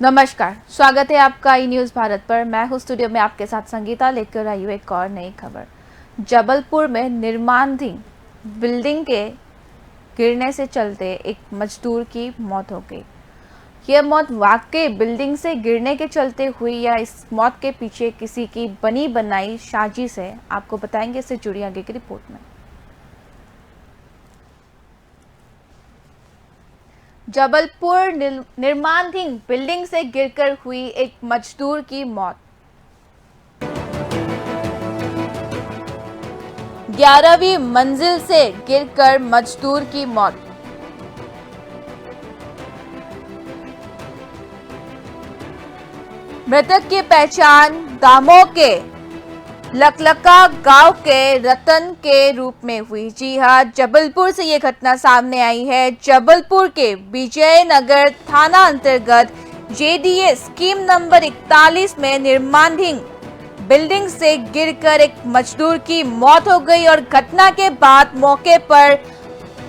नमस्कार, स्वागत है आपका ई न्यूज़ भारत पर। मैं हूं स्टूडियो में आपके साथ संगीता, लेकर आई हूं एक और नई खबर। जबलपुर में निर्माणाधीन बिल्डिंग के गिरने से चलते एक मजदूर की मौत हो गई। यह मौत वाकई बिल्डिंग से गिरने के चलते हुई या इस मौत के पीछे किसी की बनी बनाई साजिश है, आपको बताएंगे। इससे जुड़ी आगे की रिपोर्ट में। जबलपुर निर्माणाधीन बिल्डिंग से गिरकर हुई एक मजदूर की मौत। 11वीं मंजिल से गिरकर मजदूर की मौत। मृतक की पहचान दामोह के लकलका गांव के रतन के रूप में हुई। जी हां, जबलपुर से ये घटना सामने आई है। जबलपुर के विजयनगर थाना अंतर्गत जेडीए स्कीम नंबर 41 में निर्माणाधीन बिल्डिंग से गिरकर एक मजदूर की मौत हो गई और घटना के बाद मौके पर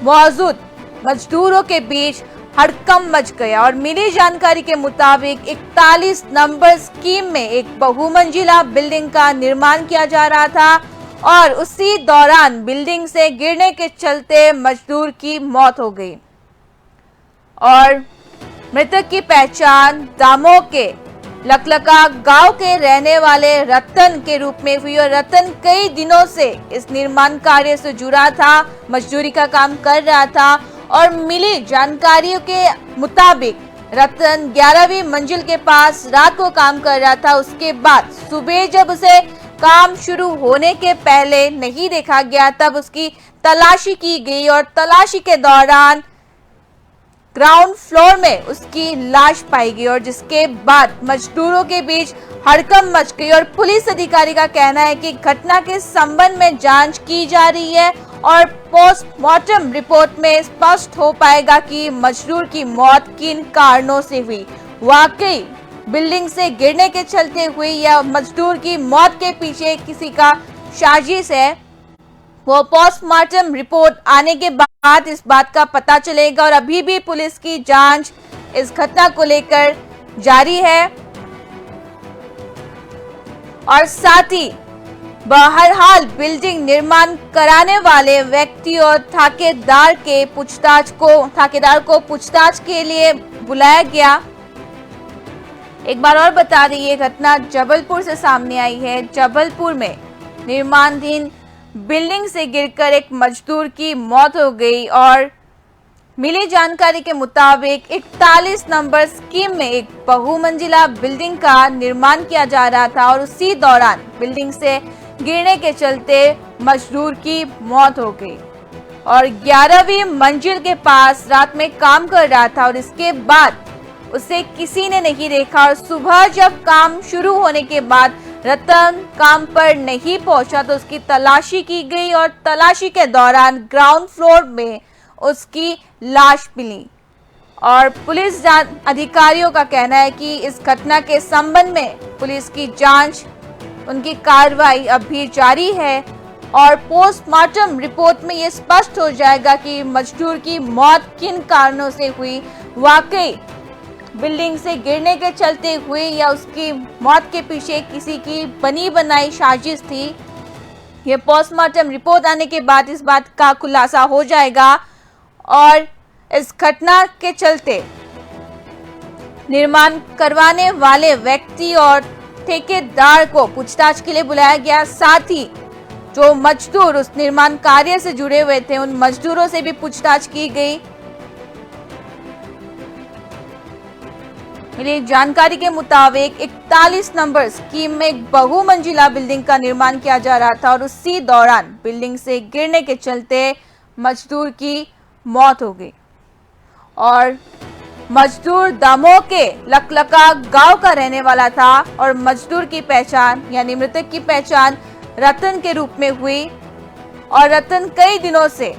मौजूद मजदूरों के बीच हड़कंप मच गया और मिली जानकारी के मुताबिक 41 नंबर स्कीम में एक बहुमंजिला बिल्डिंग का निर्माण किया जा रहा था और उसी दौरान बिल्डिंग से गिरने के चलते मजदूर की मौत हो गई और मृतक की पहचान दामोह के लकलका गांव के रहने वाले रतन के रूप में हुई और रतन कई दिनों से इस निर्माण कार्य से जुड़ा था, मजदूरी का काम कर रहा था और मिली जानकारियों के मुताबिक रतन 11वीं मंजिल के पास रात को काम कर रहा था। उसके बाद सुबह जब उसे काम शुरू होने के पहले नहीं देखा गया, तब उसकी तलाशी की गई और तलाशी के दौरान ग्राउंड फ्लोर में उसकी लाश पाई गई और जिसके बाद मजदूरों के बीच हड़कंप मच गई और पुलिस अधिकारी का कहना है कि घटना के संबंध में जांच की जा रही है और पोस्टमार्टम रिपोर्ट में स्पष्ट हो पाएगा कि मजदूर की मौत किन कारणों से हुई। वाकई बिल्डिंग से गिरने के चलते हुई या मजदूर की मौत के पीछे किसी का साजिश है, वो पोस्टमार्टम रिपोर्ट आने के बाद इस बात का पता चलेगा और अभी भी पुलिस की जांच इस घटना को लेकर जारी है और साथ ही बहरहाल बिल्डिंग निर्माण कराने वाले व्यक्ति और ठेकेदार को पूछताछ के लिए बुलाया गया। एक बार और बता दें, ये घटना जबलपुर से सामने आई है। जबलपुर में निर्माणाधीन बिल्डिंग से गिरकर एक मजदूर की मौत हो गई और मिली जानकारी के मुताबिक 41 नंबर स्कीम में एक बहुमंजिला बिल्डिंग का निर्माण किया जा रहा था और उसी दौरान बिल्डिंग से गिरने के चलते मजदूर की मौत हो गई और 11वीं मंजिल के पास रात में काम कर रहा था और इसके बाद उसे किसी ने नहीं देखा और सुबह जब काम शुरू होने के बाद रतन काम पर नहीं पहुंचा तो उसकी तलाशी की गई और तलाशी के दौरान ग्राउंड फ्लोर में उसकी लाश मिली और पुलिस अधिकारियों का कहना है कि इस घटना के संबंध में पुलिस की जांच, उनकी कार्रवाई अभी जारी है और पोस्टमार्टम रिपोर्ट में ये स्पष्ट हो जाएगा कि मजदूर की मौत किन कारणों से हुई। वाकई बिल्डिंग से गिरने के चलते हुई या उसकी मौत के पीछे किसी की बनी बनाई साजिश थी। ये पोस्टमार्टम रिपोर्ट आने के बाद इस बात का खुलासा हो जाएगा और इस घटना के चलते निर्माण करवाने वाले व्यक्ति और ठेकेदार को पूछताछ के लिए बुलाया गया। साथ ही जो मजदूर उस निर्माण कार्य से जुड़े हुए थे, उन मजदूरों से भी पूछताछ की गई। मिली जानकारी के मुताबिक 41 नंबर स्कीम में एक बहुमंजिला बिल्डिंग का निर्माण किया जा रहा था और उसी दौरान बिल्डिंग से गिरने के चलते मजदूर की मौत हो गई और मजदूर दामोह के लकलका गांव का रहने वाला था और मजदूर की पहचान यानी मृतक की पहचान रतन के रूप में हुई और रतन कई दिनों से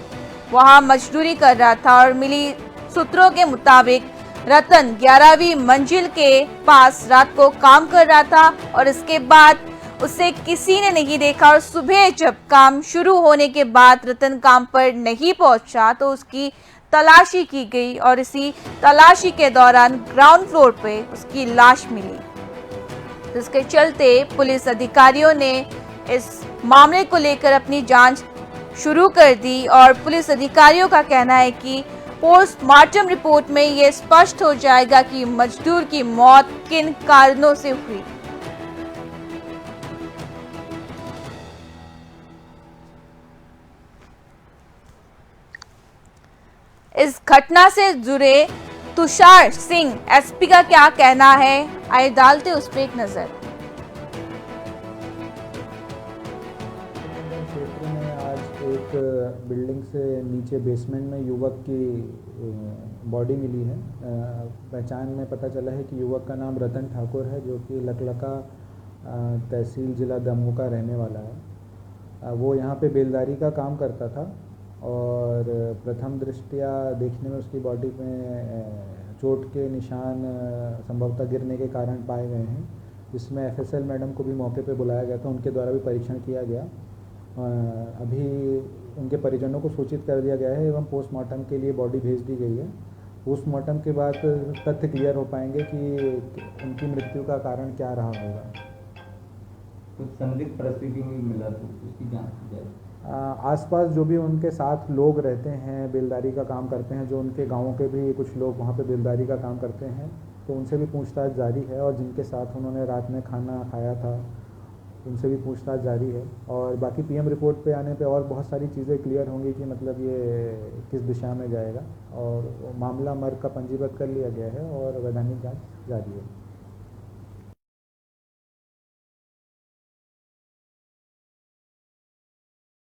वहां मजदूरी कर रहा था और मिली सूत्रों के मुताबिक रतन 11वीं मंजिल के पास रात को काम कर रहा था और इसके बाद उसे किसी ने नहीं देखा और सुबह जब काम शुरू होने के बाद रतन काम पर नहीं पहुंचा तो उसकी तलाशी की गई और इसी तलाशी के दौरान ग्राउंड फ्लोर पे उसकी लाश मिली, जिसके चलते पुलिस अधिकारियों ने इस मामले को लेकर अपनी जांच शुरू कर दी और पुलिस अधिकारियों का कहना है कि पोस्टमार्टम रिपोर्ट में यह स्पष्ट हो जाएगा कि मजदूर की मौत किन कारणों से हुई। इस घटना से जुड़े तुषार सिंह एसपी का क्या कहना है, आइए डालते उस पर एक नजर। क्षेत्र में आज एक बिल्डिंग से नीचे बेसमेंट में युवक की बॉडी मिली है। पहचान में पता चला है कि युवक का नाम रतन ठाकुर है, जो कि लकलका तहसील ज़िला दमोह का रहने वाला है। वो यहाँ पे बेलदारी का काम करता था और प्रथम दृष्टया देखने में उसकी बॉडी में चोट के निशान संभवतः गिरने के कारण पाए गए हैं, जिसमें एफएसएल मैडम को भी मौके पे बुलाया गया था, उनके द्वारा भी परीक्षण किया गया। अभी उनके परिजनों को सूचित कर दिया गया है एवं पोस्टमार्टम के लिए बॉडी भेज दी गई है। पोस्टमार्टम के बाद तथ्य क्लियर हो पाएंगे कि उनकी मृत्यु का कारण क्या रहा होगा। कुछ संदिग्ध परिस्थिति में मिला तो उसकी जांच की जाए। आसपास जो भी उनके साथ लोग रहते हैं, बेलदारी का काम करते हैं, जो उनके गाँवों के भी कुछ लोग वहाँ पे बेलदारी का काम करते हैं, तो उनसे भी पूछताछ जारी है और जिनके साथ उन्होंने रात में खाना खाया था उनसे भी पूछताछ जारी है। और बाकी पीएम रिपोर्ट पे आने पे और बहुत सारी चीज़ें क्लियर होंगी कि मतलब ये किस दिशा में जाएगा, और मामला मर्ग का पंजीबद्ध कर लिया गया है और वैधानिक जांच जारी है।